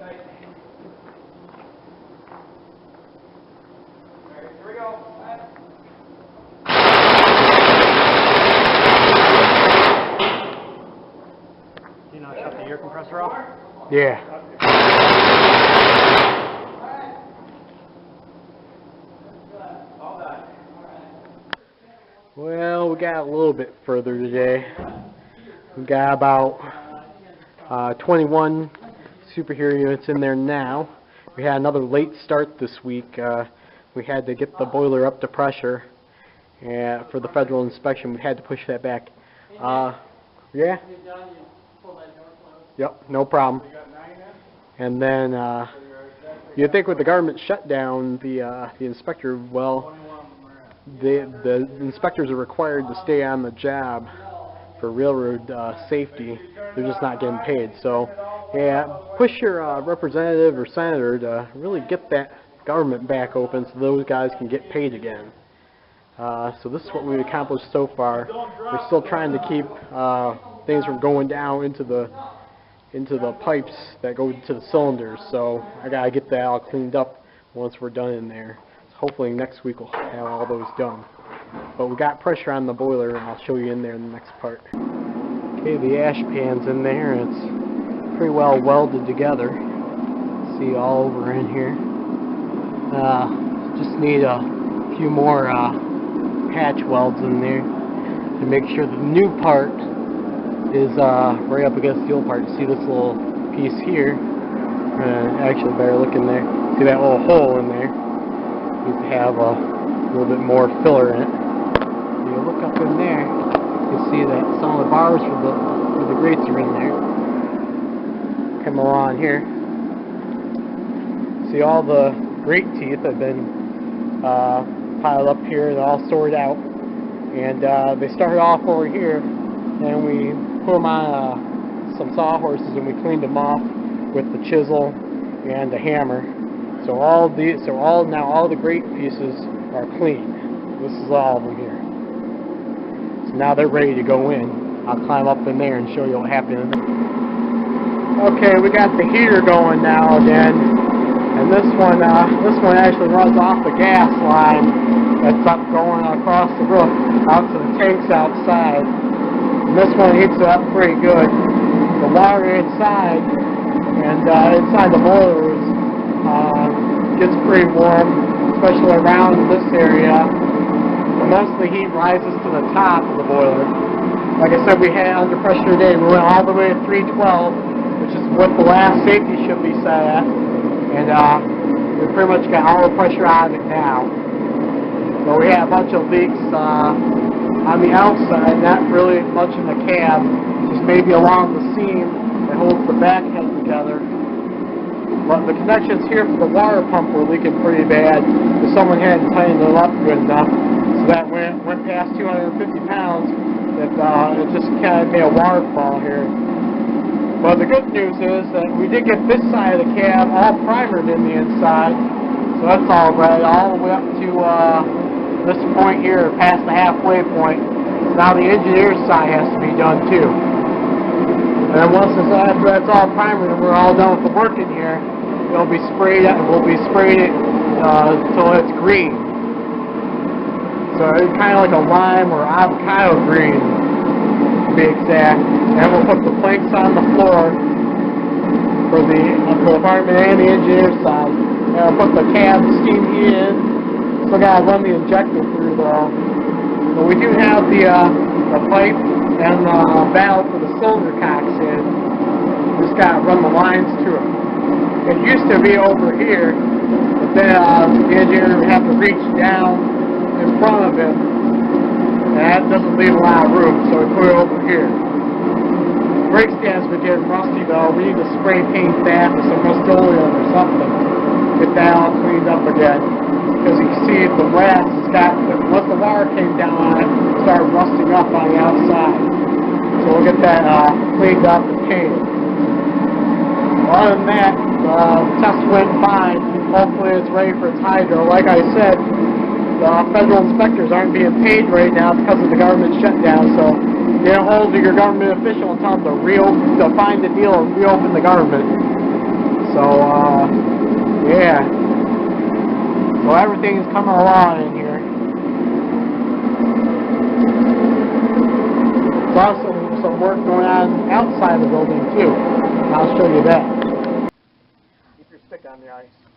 You know, shut the air compressor off? Yeah. Well, we got a little bit further today. We got about 21 superhero units in there now. We had another late start this week. We had to get the boiler up to pressure, and for the federal inspection, we had to push that back. Yeah? Yep, no problem. And then you'd think with the government shutdown, the inspector, well, the inspectors are required to stay on the job for railroad safety. They're just not getting paid. So, yeah, push your representative or senator to really get that government back open so those guys can get paid again. So this is what we've accomplished so far. We're still trying to keep things from going down into the pipes that go into the cylinders. So I gotta get that all cleaned up once we're done in there. Hopefully next week we'll have all those done. But we got pressure on the boiler, and I'll show you in there in the next part. Okay, the ash pan's in there, and it's pretty well welded together. See all over in here. Just need a few more patch welds in there to make sure the new part is right up against the old part. See this little piece here? Actually, better look in there. See that little hole in there? Needs to have a little bit more filler in it. You look up in there, you see that some of the bars for the grates are in there. Come along here. See all the grate teeth have been piled up here and all sorted out. And they started off over here, and we put them on some sawhorses, and we cleaned them off with the chisel and the hammer. So all the grate pieces are clean. This is all of them here. So now they're ready to go in. I'll climb up in there and show you what happened. Okay, we got the heater going now again, and this one actually runs off the gas line that's up going across the roof out to the tanks outside. And this one heats it up pretty good. The water inside and inside the boiler gets pretty warm, especially around this area. But most of the heat rises to the top of the boiler. Like I said, we had under pressure today. We went all the way to 312, which is what the last safety should be set at. And we pretty much got all the pressure out of it now. So we had a bunch of leaks on the outside, not really much in the cab, just maybe along the seam that holds the back head together. But the connections here for the water pump were leaking pretty bad, because someone hadn't tightened it up good enough. So that went past 250 pounds, it just kind of made a waterfall here. But the good news is that we did get this side of the cab all primered in the inside, so that's all right, all the way up to this point here, past the halfway point. So now the engineer's side has to be done too. And then after that's all primered and we're all done with the work in here, it'll be sprayed. We'll be spraying it until it's green. So it's kind of like a lime or avocado green, to be exact. And we'll put the planks on the floor for the fireman and the engineer's side. And we'll put the cab steam heat in. Still gotta run the injector through though. But we do have the pipe and the valve for the cylinder cocks in. Just gotta run the lines to it. It used to be over here, but then the engineer would have to reach down in front of him, and that doesn't leave a lot of room, so we put it over here. The brake stand's been getting rusty though. We need to spray paint that with some Rust-Oleum or something. Get that all cleaned up again. Because you can see the brass has got, once the water came down on it, it started rusting up on the outside. So we'll get that cleaned up and painted. Other than that, the test went fine. Hopefully it's ready for its hydro. Like I said, the federal inspectors aren't being paid right now because of the government shutdown, so get a hold of your government official and tell them to find the deal and reopen the government. So, yeah. So everything's coming along in here. There's also some work going on outside the building too. I'll show you that. Keep your stick on the ice.